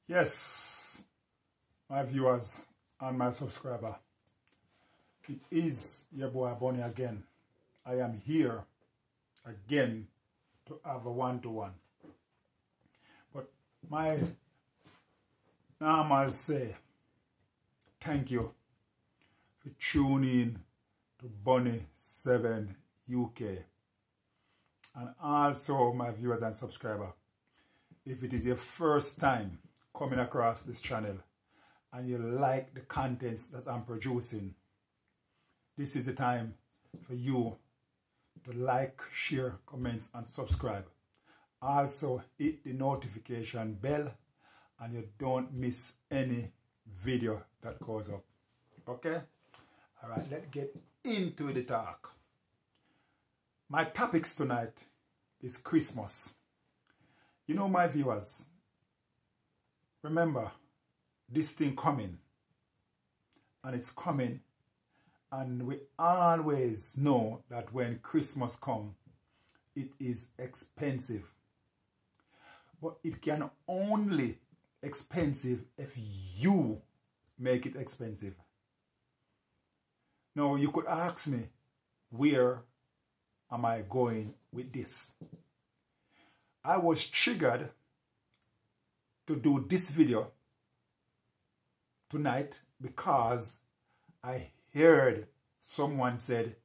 Yes, my viewers and my subscriber, it is your boy Bonnie again. I am here again to have a one-to-one. But my normal say, thank you for tuning to Bonnie 7 UK. And also my viewers and subscriber, if it is your first time coming across this channel and you like the contents that I'm producing, this is the time for you to like, share, comment and subscribe. Also hit the notification bell and you don't miss any video that goes up. Okay? Alright, let's get into the talk. My topics tonight is Christmas. You know, my viewers, remember this thing coming, and it's coming, and we always know that when Christmas comes, it is expensive. But it can only expensive if you make it expensive. Now, you could ask me, where am I going with this? I was triggered to do this video tonight because I heard someone said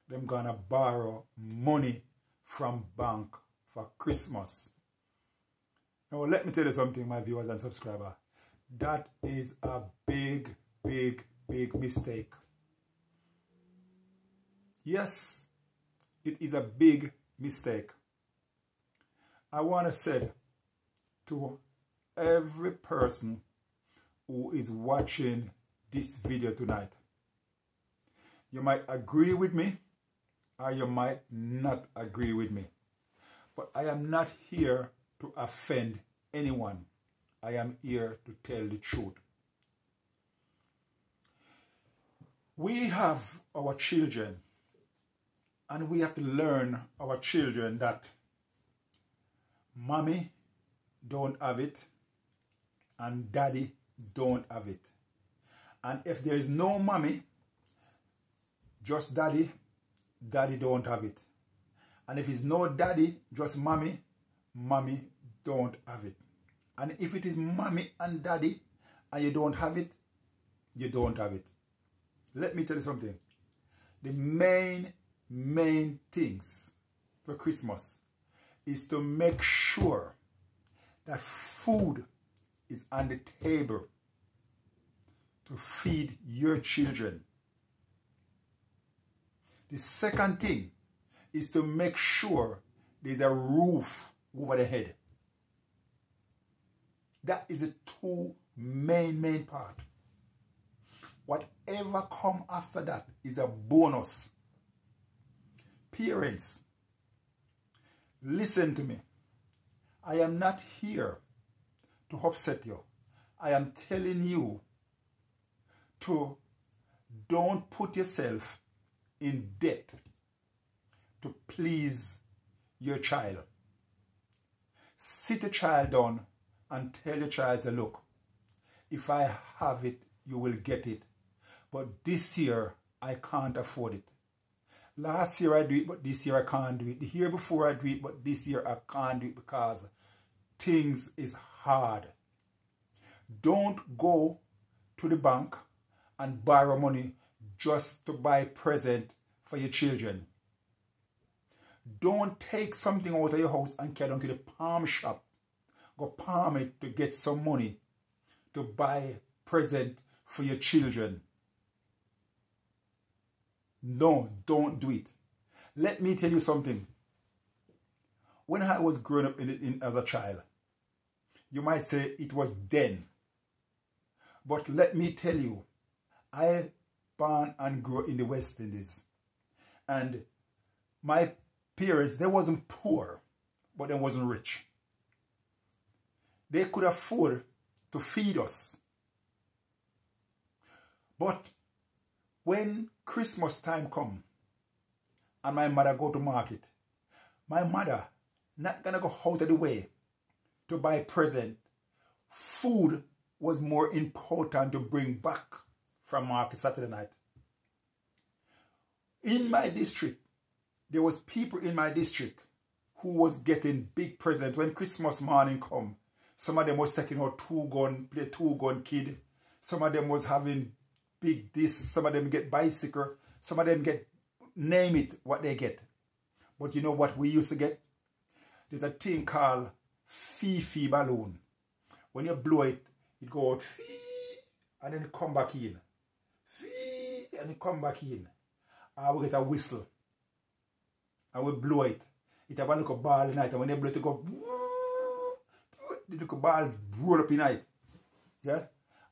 they're gonna borrow money from bank for Christmas. Now let me tell you something, my viewers and subscribers. That is a big mistake. Yes, it is a big mistake. I want to say to every person who is watching this video tonight, you might agree with me or you might not agree with me, but I am not here to offend anyone. I am here to tell the truth. We have our children, and we have to learn our children that mommy don't have it and daddy don't have it. And if there is no mommy, just daddy, daddy don't have it. And if it's no daddy, just mommy, mommy don't have it. And if it is mommy and daddy and you don't have it, you don't have it. Let me tell you something. The main things for Christmas is to make sure that food is on the table to feed your children. The second thing is to make sure there's a roof over the head. That is the two main part. Whatever comes after that is a bonus. Parents, listen to me. I am not here to upset you. I am telling you to don't put yourself in debt to please your child. Sit the child down and tell your child, say, look, if I have it, you will get it. But this year, I can't afford it. Last year I do it, but this year I can't do it. The year before I do it, but this year I can't do it because things is hard. Don't go to the bank and borrow money just to buy present for your children. Don't take something out of your house and carry down to the palm shop. Go palm it to get some money to buy present for your children. No, don't do it. Let me tell you something. When I was growing up as a child, you might say it was then. But let me tell you, I born and grew in the West Indies. And my parents, they wasn't poor, but they wasn't rich. They could afford to feed us. But when Christmas time come and my mother go to market, my mother not gonna go out of the way to buy present food was more important to bring back from market Saturday night. In my district, there was people in my district who was getting big presents when Christmas morning come. Some of them was taking out play two-gun kid. Some of them was having big this. Some of them get bicycle. Some of them get, name it, what they get. But you know what we used to get? There's a thing called Fifi balloon. When you blow it, it go out, fee, and then it come back in. Fee, and it come back in. And we get a whistle. And we blow it. It have a little ball in it. And when they blow it, it go, the little ball roll up in it. Yeah?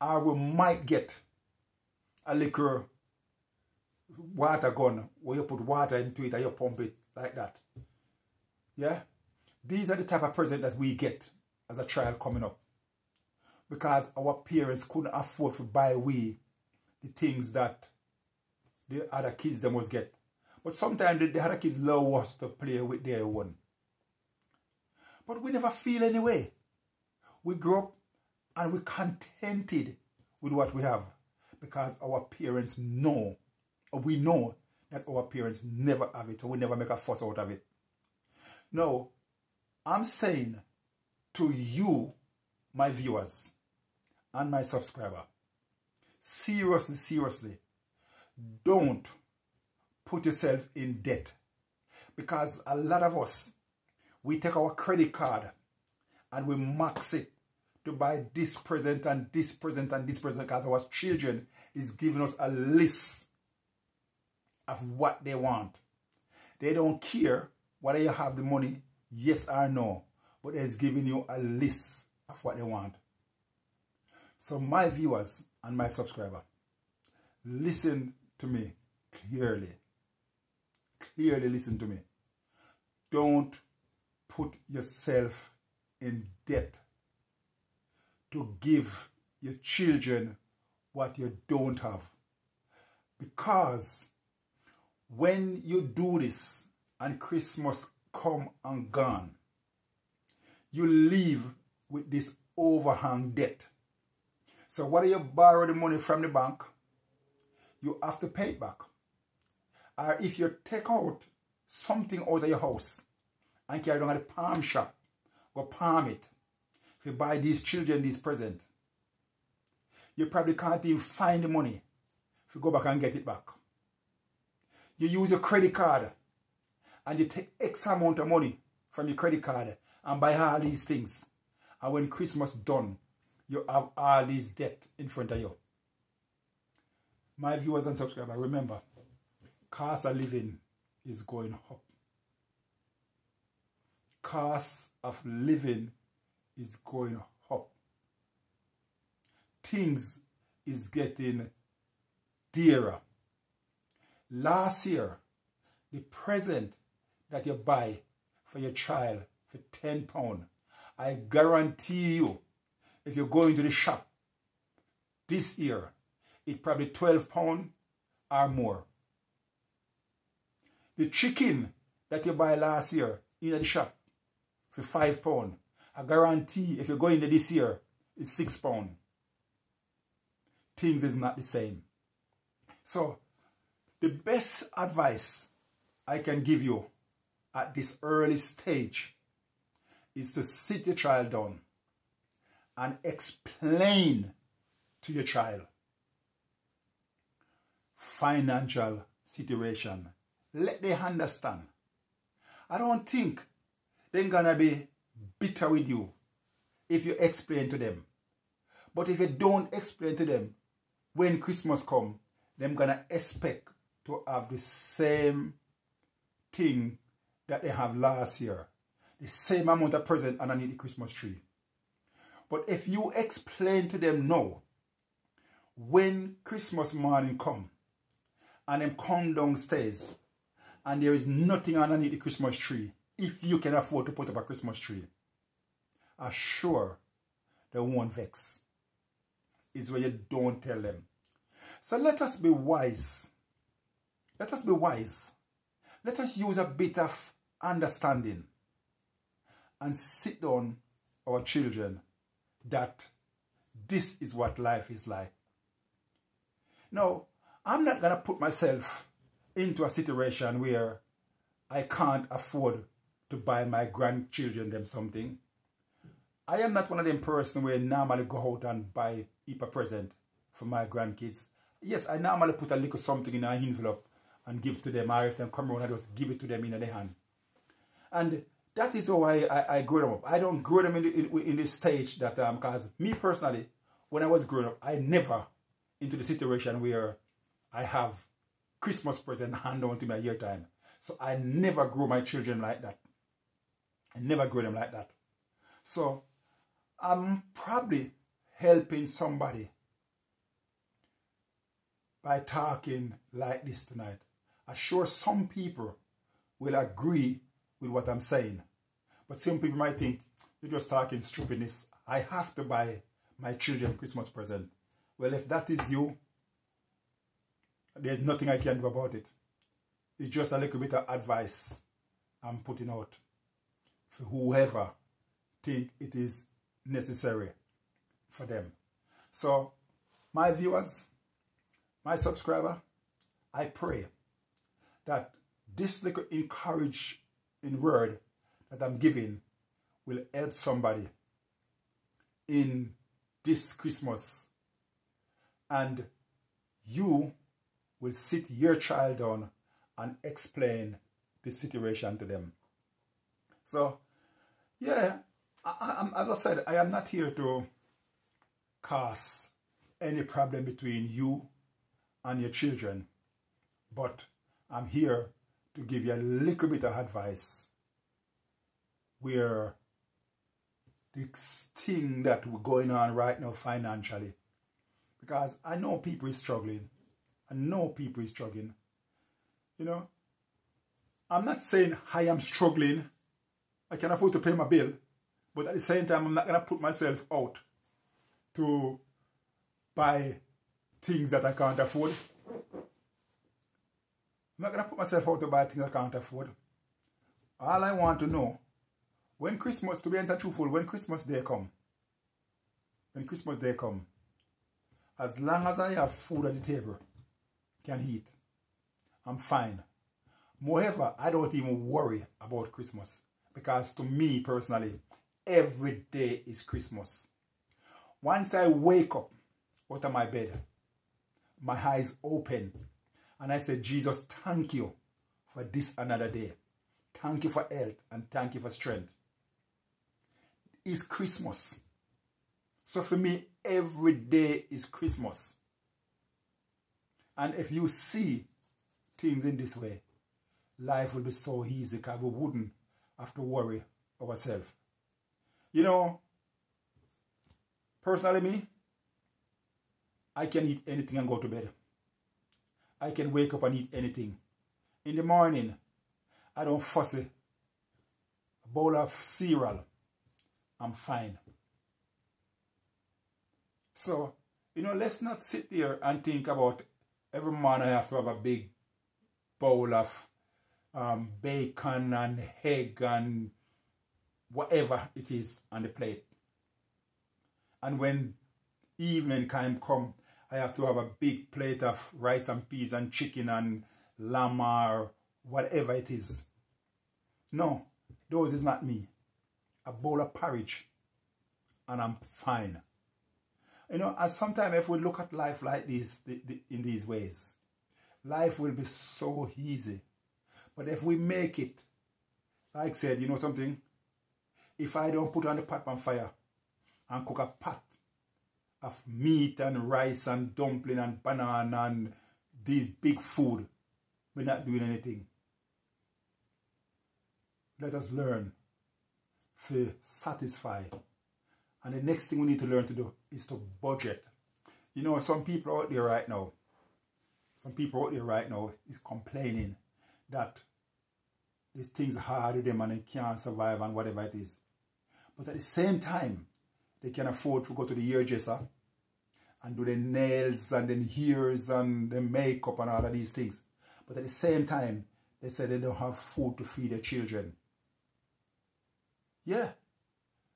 Or we might get a little water gun where you put water into it and you pump it like that. Yeah? These are the type of present that we get as a child coming up. Because our parents couldn't afford to buy we the things that the other kids them must get. But sometimes the other kids love us to play with their own. But we never feel anyway. We grow up and we're contented with what we have. Because our parents know, or we know that our parents never have it, or we never make a fuss out of it. Now, I'm saying to you, my viewers, and my subscriber, seriously, don't put yourself in debt. Because a lot of us, we take our credit card and we max it to buy this present and this present and this present, because our children is giving us a list of what they want. They don't care whether you have the money, yes or no, but they're giving you a list of what they want. So my viewers and my subscriber, listen to me clearly. Clearly listen to me. Don't put yourself in debt to give your children what you don't have. Because when you do this and Christmas come and gone, you leave with this overhang debt. So whether you borrow the money from the bank, you have to pay it back. Or if you take out something out of your house and carry down to the palm shop, or palm it, if you buy these children these presents, you probably can't even find the money if you go back and get it back. You use your credit card and you take X amount of money from your credit card and buy all these things. And when Christmas done, you have all these debt in front of you. My viewers and subscribers, remember, cost of living is going up. Cost of living is going up. Things is getting dearer. Last year, the present that you buy for your child for £10, I guarantee you, if you go into the shop this year, it's probably £12 or more. The chicken that you buy last year in the shop for £5, I guarantee if you go into this year, it's £6. Things is not the same. So, the best advice I can give you at this early stage is to sit your child down and explain to your child financial situation. Let them understand. I don't think they're gonna be bitter with you if you explain to them. But if you don't explain to them, when Christmas comes, they're gonna expect to have the same thing that they have last year. The same amount of present underneath the Christmas tree. But if you explain to them now, when Christmas morning come, and them come downstairs, and there is nothing underneath the Christmas tree, if you can afford to put up a Christmas tree, I'm sure they won't vex. It's when you don't tell them. So let us be wise. Let us be wise. Let us use a bit of understanding and sit down our children that this is what life is like. Now, I'm not going to put myself into a situation where I can't afford to buy my grandchildren them something. I am not one of them person where I normally go out and buy a present for my grandkids. Yes, I normally put a little something in an envelope and give to them, or if they come around, I just give it to them in their hand. And that is how I grow them up. I don't grow them in this stage that, because me personally, when I was growing up, I never into the situation where I have Christmas present hand on to my year time. So I never grow my children like that. I never grow them like that. So I'm probably helping somebody by talking like this tonight. I'm sure some people will agree with what I'm saying. But some people might think, you're just talking stupidness. I have to buy my children Christmas present. Well, if that is you, there's nothing I can do about it. It's just a little bit of advice I'm putting out for whoever think it is necessary for them. So, my viewers, my subscriber, I pray that this little encouraging word that I'm giving will help somebody in this Christmas, and you will sit your child down and explain the situation to them. So, yeah, as I said, I am not here to cause any problem between you and your children, but I'm here to give you a little bit of advice where this thing that we're going on right now financially, because I know people is struggling. I know people is struggling. You know, I'm not saying I am struggling. I can afford to pay my bill, but at the same time, I'm not going to put myself out to buy things that I can't afford. I'm not going to put myself out to buy things I can't afford. All I want to know, when Christmas, to be honest and truthful, when Christmas Day come, as long as I have food at the table, can eat, I'm fine. Moreover, I don't even worry about Christmas, because to me personally, every day is Christmas. Once I wake up out of my bed, my eyes open, and I say, Jesus, thank you for this another day. Thank you for health and thank you for strength. It's Christmas. So for me, every day is Christmas. And if you see things in this way, life will be so easy because we wouldn't have to worry ourselves. You know, personally me, I can eat anything and go to bed. I can wake up and eat anything. In the morning, I don't fuss it. A bowl of cereal, I'm fine. So, you know, let's not sit there and think about every morning I have to have a big bowl of bacon and egg and whatever it is on the plate. And when evening time come, I have to have a big plate of rice and peas and chicken and lamb or whatever it is. No, those is not me. A bowl of porridge and I'm fine. You know, and sometimes if we look at life like this, in these ways, life will be so easy. But if we make it, like I said, you know something? If I don't put on the pot on fire and cook a pot of meat and rice and dumpling and banana and these big food, we're not doing anything. Let us learn to satisfy. And the next thing we need to learn to do is to budget. You know, some people out there right now is complaining that these things are hard with them and they can't survive and whatever it is. But at the same time, they can afford to go to the hairdresser and do the nails and the hairs and the makeup and all of these things. But at the same time, they say they don't have food to feed their children. Yeah,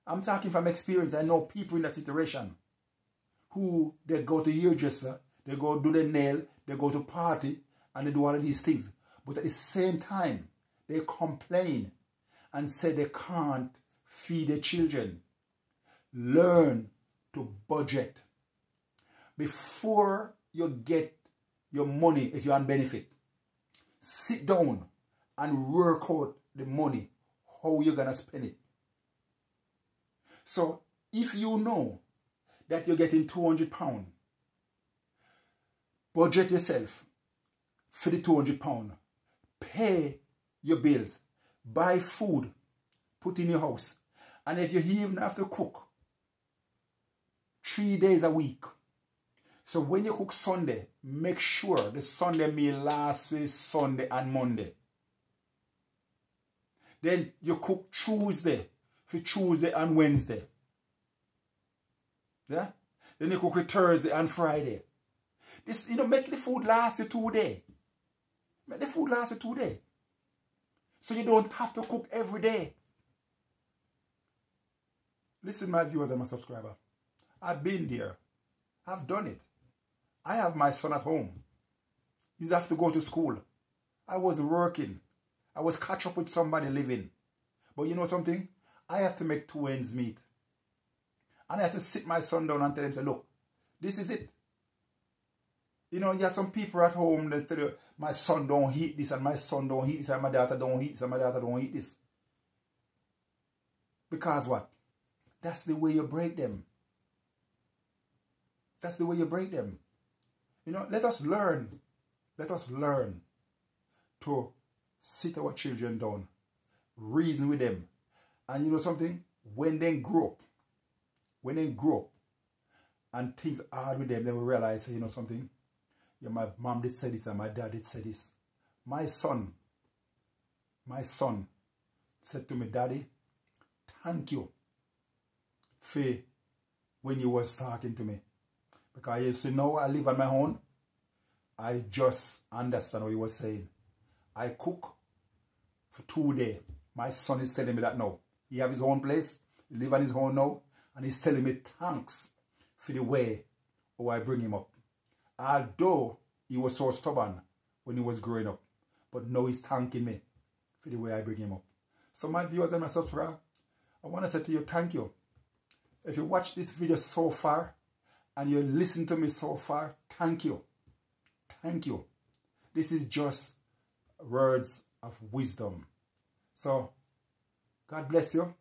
I'm talking from experience. I know people in that situation. who they go to hairdresser, they go do their nail, they go to party, and they do all of these things. But at the same time, they complain and say they can't feed their children. Learn to budget. Before you get your money, if you're on benefit, sit down and work out the money, how you're going to spend it. So if you know that you're getting £200, budget yourself for the £200. Pay your bills. Buy food. Put in your house. And if you even have to cook 3 days a week. So when you cook Sunday, make sure the Sunday meal lasts for Sunday and Monday. Then you cook Tuesday for Tuesday and Wednesday. Yeah? Then you cook it Thursday and Friday. This, make the food last you 2 days. Make the food last you 2 days. So you don't have to cook every day. Listen, my viewers and my subscribers. I've been there. I've done it. I have my son at home. He's have to go to school. I was working. I was catch up with somebody living. But you know something? I have to make 2 ends meet. And I have to sit my son down and tell him, say, look, this is it. You have some people at home that tell you, my son don't eat this, and my son don't eat this, and my daughter don't eat this, and my daughter don't eat this. Because what? That's the way you break them. That's the way you break them. Let us learn. Let us learn to sit our children down, reason with them. And you know something? When they grow up, and things are hard with them, they will realize, you know something? Yeah, my mom did say this and my dad did say this. My son said to me, Daddy, thank you for when you was talking to me. Because you see, now I live on my own, I just understand what you were saying. I cook for 2 days. My son is telling me that now. He have his own place, he live on his own now, and he's telling me thanks for the way how I bring him up. Although he was so stubborn when he was growing up, but now he's thanking me for the way I bring him up. So my viewers and my subscribers, I want to say to you, thank you. If you watch this video so far, and you listen to me so far, thank you. Thank you. This is just words of wisdom. So, God bless you.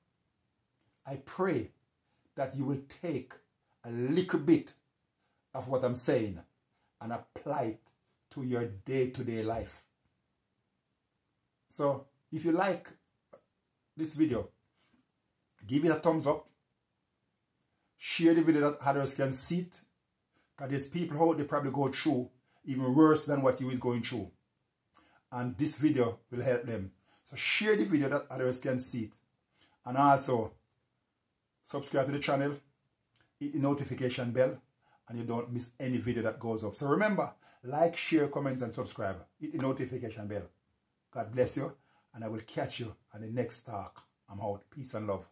I pray that you will take a little bit of what I'm saying and apply it to your day-to-day life. So, if you like this video, give it a thumbs up. Share the video that others can see it. Because there's people out there probably go through even worse than what you is going through. And this video will help them. So share the video that others can see it. And also, subscribe to the channel. Hit the notification bell. And you don't miss any video that goes up. So remember, like, share, comments, and subscribe. Hit the notification bell. God bless you. And I will catch you on the next talk. I'm out. Peace and love.